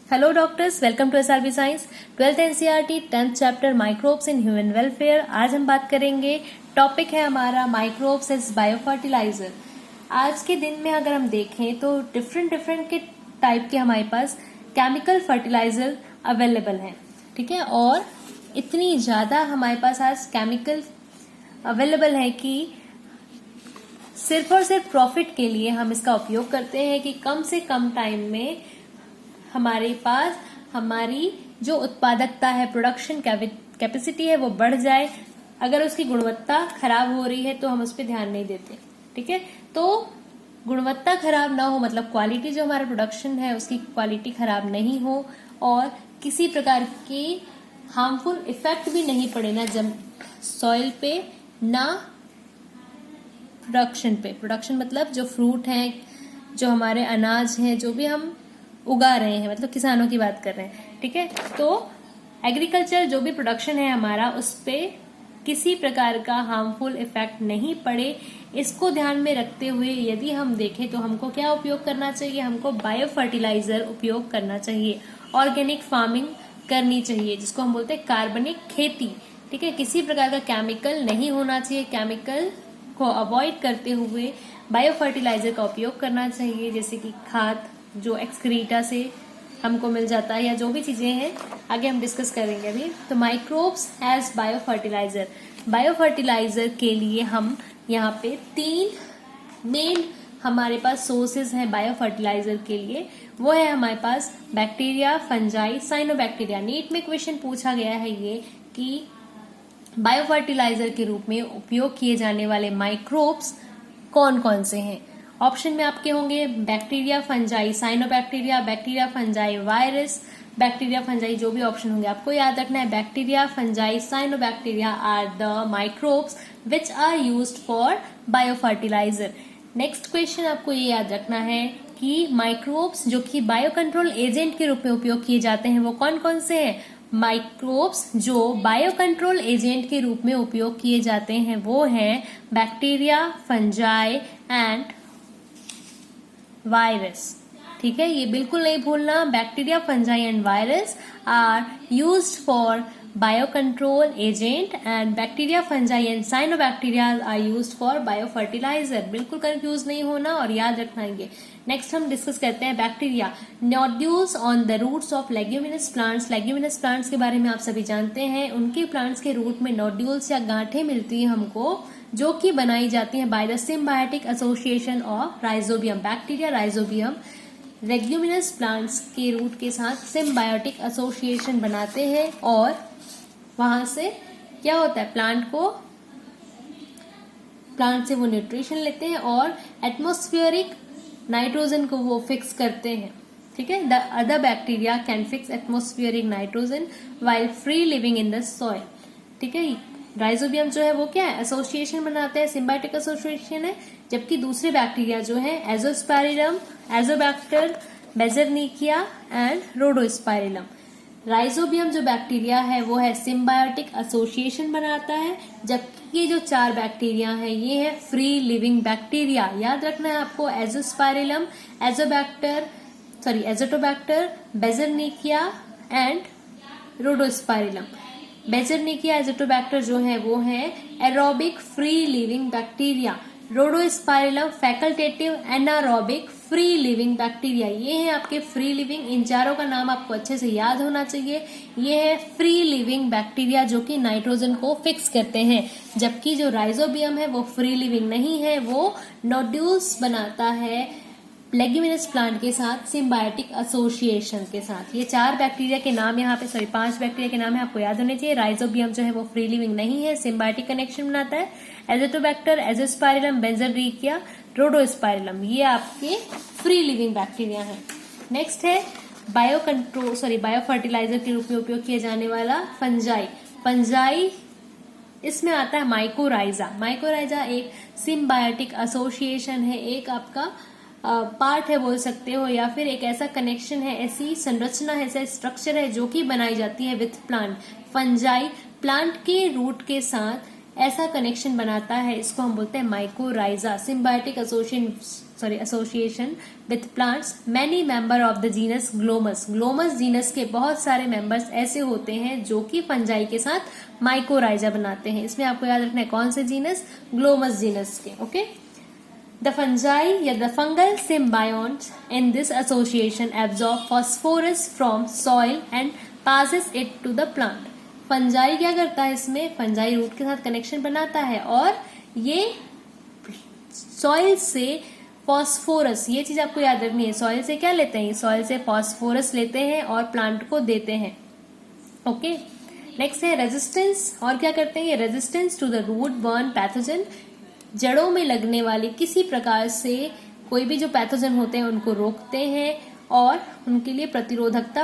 Hello doctors, welcome to SRB science 12th NCERT 10th chapter microbes in human welfare. आज हम बात करेंगे, topic है हमारा माइक्रोब्स एज बायोफर्टिलाइजर। आज के दिन में अगर हम देखें तो डिफरेंट के टाइप के हमारे पास केमिकल फर्टिलाइजर अवेलेबल हैं, ठीक है। और इतनी ज्यादा हमारे पास आज केमिकल अवेलेबल है कि सिर्फ और सिर्फ प्रॉफिट के लिए हम इसका उपयोग करते हैं कि कम से कम टाइम में हमारे पास हमारी जो उत्पादकता है, प्रोडक्शन कैपेसिटी है, वो बढ़ जाए। अगर उसकी गुणवत्ता खराब हो रही है तो हम उस पर ध्यान नहीं देते, ठीक है। तो गुणवत्ता खराब ना हो मतलब क्वालिटी, जो हमारा प्रोडक्शन है उसकी क्वालिटी खराब नहीं हो और किसी प्रकार की हार्मफुल इफेक्ट भी नहीं पड़े, ना जम सॉइल पे ना प्रोडक्शन पे। प्रोडक्शन मतलब जो फ्रूट हैं, जो हमारे अनाज हैं, जो भी हम उगा रहे हैं, मतलब किसानों की बात कर रहे हैं, ठीक है। तो एग्रीकल्चर जो भी प्रोडक्शन है हमारा, उस पे किसी प्रकार का हार्मफुल इफेक्ट नहीं पड़े, इसको ध्यान में रखते हुए यदि हम देखें तो हमको क्या उपयोग करना चाहिए, हमको बायो फर्टिलाइजर उपयोग करना चाहिए, ऑर्गेनिक फार्मिंग करनी चाहिए, जिसको हम बोलते हैं कार्बनिक खेती, ठीक है। किसी प्रकार का केमिकल नहीं होना चाहिए, केमिकल को अवॉइड करते हुए बायो फर्टिलाइजर का उपयोग करना चाहिए, जैसे कि खाद जो एक्सक्रीटा से हमको मिल जाता है, या जो भी चीजें हैं आगे हम डिस्कस करेंगे अभी। तो microbes as bio fertilizer, bio fertilizer के लिए हम यहाँ पे 3 मेन हमारे पास सोर्सेज हैं बायो फर्टिलाइजर के लिए। वो है हमारे पास बैक्टीरिया, फंजाई, साइनोबैक्टीरिया। नीट में क्वेश्चन पूछा गया है ये कि बायो फर्टिलाइजर के रूप में उपयोग किए जाने वाले माइक्रोब्स कौन कौन से हैं। ऑप्शन में आपके होंगे bacteria, fungi, cyanobacteria, bacteria, fungi, virus, bacteria, fungi, जो भी ऑप्शन होंगे आपको याद रखना है। Bacteria, fungi, cyanobacteria are the microbes which are used for bio fertilizer. Next question आपको ये याद रखना है कि माइक्रोब्स जो कि बायो कंट्रोल एजेंट के रूप में उपयोग किए जाते हैं वो कौन कौन से हैं। माइक्रोब्स जो बायो कंट्रोल एजेंट के रूप में उपयोग किए जाते हैं वो हैं बैक्टीरिया, फंजाई एंड वायरस, ठीक है। ये बिल्कुल नहीं भूलना, bacteria, fungi and virus are used for bio control agent and bacteria, fungi and cyanobacteria are used for bio fertilizer. बिल्कुल कंफ्यूज नहीं होना और याद रखना ये। नेक्स्ट हम डिस्कस करते हैं bacteria. Nodules on the roots of leguminous plants. Leguminous plants के बारे में आप सभी जानते हैं, उनके प्लांट्स के रूट में नोड्यूल्स या गांठें मिलती है हमको, जो कि बनाई जाती हैं by the symbiotic association of rhizobium. Bacteria, rhizobium leguminous plants के रूट के साथ सिम्बायोटिक एसोसिएशन बनाते हैं और वहां से क्या होता है, प्लांट से वो न्यूट्रिशन लेते हैं और एटमॉस्फेरिक नाइट्रोजन को वो फिक्स करते हैं, ठीक है। The other bacteria can fix atmospheric nitrogen while free living in the soil, ठीक है। राइजोबियम जो है वो क्या है, एसोसिएशन बनाते हैं, सिम्बायोटिक एसोसिएशन है। जबकि दूसरे बैक्टीरिया जो है एजोस्पाइरिलम, एजोबैक्टर, बेजरनिकिया एंड रोडोस्पाइरिलम। राइजोबियम जो बैक्टीरिया है वो है सिम्बायोटिक एसोसिएशन बनाता है, जबकि ये जो 4 बैक्टीरिया है ये है फ्री लिविंग बैक्टीरिया। याद रखना है आपको, Azospirillum, Azotobacter, Beijerinckia and Rhodospirillum. Beijerinckia, Azotobacter जो है वो है aerobic free living bacteria. Rhodospirillum facultative anaerobic free living bacteria. ये है आपके फ्री लिविंग। इन चारों का नाम आपको अच्छे से याद होना चाहिए। ये है फ्री लिविंग बैक्टीरिया जो कि नाइट्रोजन को फिक्स करते हैं, जबकि जो राइजोबियम है वो फ्री लिविंग नहीं है, वो नोड्यूल्स बनाता है लेग्यूमिनस प्लांट के साथ सिम्बायोटिक एसोसिएशन के साथ। ये 4 बैक्टीरिया के नाम यहाँ पे 5 बैक्टीरिया के नाम है, आपको याद होने चाहिए। राइजोबियम जो है वो फ्री लिविंग नहीं है, सिम्बायोटिक कनेक्शन बनाता है। एजोटोबैक्टर, एजोस्पाइरिलम, बेंजरनिकिया, रोडोस्पाइरिलम, ये आपके फ्री लिविंग बैक्टीरिया हैं। नेक्स्ट है बायो फर्टिलाइजर के रूप में उपयोग किया जाने वाला फंजाई। फंजाई इसमें आता है माइकोराइजा। माइकोराइजा एक सिम्बायोटिक एसोसिएशन है, एक आपका पार्ट है बोल सकते हो, या फिर एक ऐसा कनेक्शन है, ऐसी संरचना है, ऐसा स्ट्रक्चर है जो कि बनाई जाती है विथ प्लांट। फंजाई प्लांट के रूट के साथ ऐसा कनेक्शन बनाता है, इसको हम बोलते हैं mycorrhiza. Symbiotic association with plants, many member of the genus Glomus. Glomus genus के बहुत सारे मेंबर्स ऐसे होते हैं जो कि फंजाई के साथ माइकोराइजा बनाते हैं। इसमें आपको याद रखना है कौन से जीनस, ग्लोमस जीनस के। ओके, द फंजाई या the fungal symbionts in this association absorb phosphorus from soil and passes it to the plant। Fungi क्या करता है इसमें, फंजाई रूट के साथ कनेक्शन बनाता है और ये सॉइल से फॉस्फोरस, ये चीज आपको याद रखनी है, सॉइल से क्या लेते हैं, सॉइल से फॉस्फोरस लेते हैं और प्लांट को देते हैं। ओके, नेक्स्ट है रेजिस्टेंस। और क्या करते हैं ये, resistance to the root burn pathogen. जड़ों में लगने वाले किसी प्रकार से कोई भी जो पैथोजन होते हैं उनको रोकते हैं और उनके लिए प्रतिरोधकता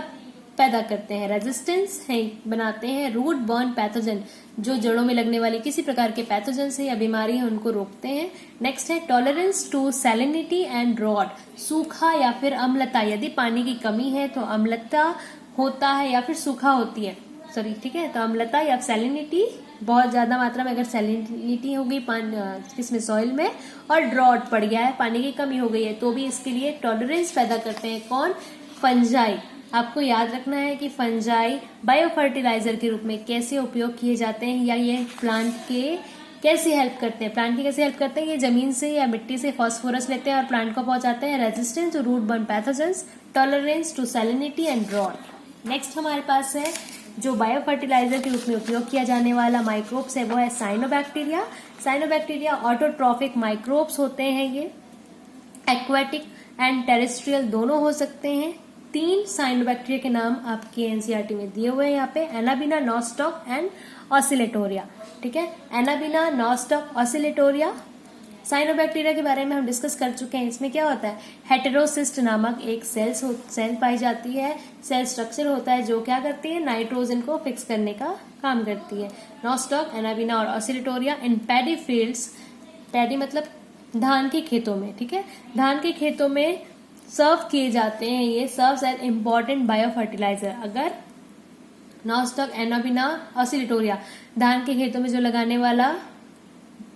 पैदा करते हैं। रेजिस्टेंस है बनाते हैं रूट बर्न पैथोजन, जो जड़ों में लगने वाले किसी प्रकार के पैथोजन से या बीमारी है उनको रोकते हैं। नेक्स्ट है tolerance to salinity and drought. सूखा या फिर अम्लता, यदि पानी की कमी है तो अम्लता होता है या फिर सूखा होती है, सॉरी ठीक है, तो अम्लता या सैलिनिटी, बहुत ज्यादा मात्रा में अगर सैलिनिटी हो गई किसमें, सॉइल में, और ड्रॉट पड़ गया है, पानी की कमी हो गई है, तो भी इसके लिए टॉलरेंस पैदा करते हैं कौन, फंजाई। आपको याद रखना है कि फंजाई बायो फर्टिलाइजर के रूप में कैसे उपयोग किए जाते हैं या ये प्लांट के कैसे हेल्प करते हैं, प्लांट की कैसे हेल्प करते हैं, ये जमीन से या मिट्टी से फॉस्फोरस लेते हैं और प्लांट को पहुंचाते हैं। Resistance to root burn pathogens, tolerance to salinity and drought. Next हमारे पास है जो बायो फर्टिलाइजर के रूप में उपयोग किया जाने वाला माइक्रोब्स है वो है साइनोबैक्टीरिया। साइनोबैक्टीरिया ऑटोट्रॉफिक माइक्रोब्स होते हैं, ये एक्वाटिक एंड टेरेस्ट्रियल दोनों हो सकते हैं। 3 साइनोबैक्टीरिया के नाम आपके एनसीईआरटी में दिए हुए हैं यहाँ पे, एनाबिना, नॉस्टॉक एंड ऑसिलेटोरिया। ठीक है, एनाबिना, नॉस्टॉक, ऑसिलेटोरिया। साइनोबैक्टीरिया के बारे में हम डिस्कस कर चुके हैं। इसमें क्या होता है, हेटेरोसिस्ट नामक एक सेल पाई जाती है, सेल स्ट्रक्चर होता है जो क्या करती है, नाइट्रोजन को फिक्स करने का काम करती है। नॉस्टॉक, एनाबिना और ऑसिलेटोरिया इन पैडी फील्ड्स, पैडी मतलब धान के खेतों में, ठीक है, धान के खेतों में सर्व किए जाते हैं। ये serves as important bio fertilizer. अगर नॉस्टॉक, एनाबिना, ऑसिलेटोरिया धान के खेतों में जो लगाने वाला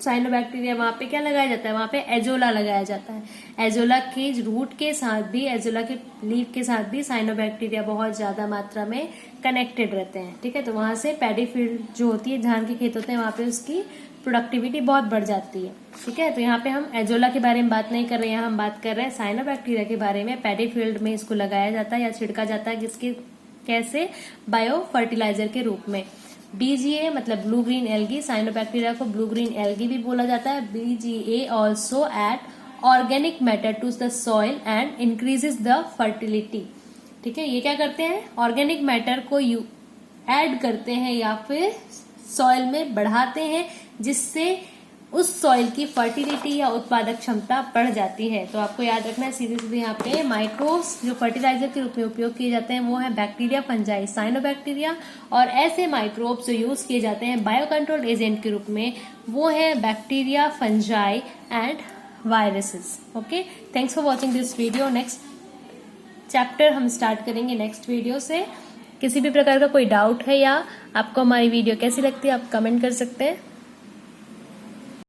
साइनोबैक्टीरिया, वहां पे क्या लगाया जाता है, वहां पे एजोला लगाया जाता है। एजोला के रूट के साथ भी, एजोला के लीफ के साथ भी साइनोबैक्टीरिया बहुत ज्यादा मात्रा में कनेक्टेड रहते हैं। ठीक है, तो वहां से पैडी फील्ड जो होती है, धान के खेत होते हैं, वहां पे उसकी प्रोडक्टिविटी बहुत बढ़ जाती है। ठीक है, तो यहाँ पे हम एजोला के बारे में बात नहीं कर रहे हैं, यहाँ हम बात कर रहे हैं साइनोबैक्टीरिया के बारे में। पैडी फील्ड में इसको लगाया जाता है या छिड़का जाता है, किसके कैसे, बायो फर्टिलाइजर के रूप में। BGA मतलब ब्लू ग्रीन एल्गी, साइनोबैक्टीरिया को ब्लू ग्रीन एल्गी भी बोला जाता है। BGA also add organic matter to the soil and increases the fertility. ठीक है, ये क्या करते हैं, ऑर्गेनिक मैटर को ऐड करते हैं या फिर सॉइल में बढ़ाते हैं, जिससे उस सॉइल की फर्टिलिटी या उत्पादक क्षमता बढ़ जाती है। तो आपको याद रखना है सीधे सीधे यहाँ पे माइक्रोब्स जो फर्टिलाइजर के रूप में उपयोग किए जाते हैं वो है बैक्टीरिया, फंजाई, साइनोबैक्टीरिया। और ऐसे माइक्रोब्स जो यूज किए जाते हैं बायो कंट्रोल एजेंट के रूप में वो है bacteria, fungi and viruses. Okay, thanks for watching this video. Next chapter हम स्टार्ट करेंगे नेक्स्ट वीडियो से। किसी भी प्रकार का कोई डाउट है या आपको हमारी वीडियो कैसी लगती है आप कमेंट कर सकते हैं।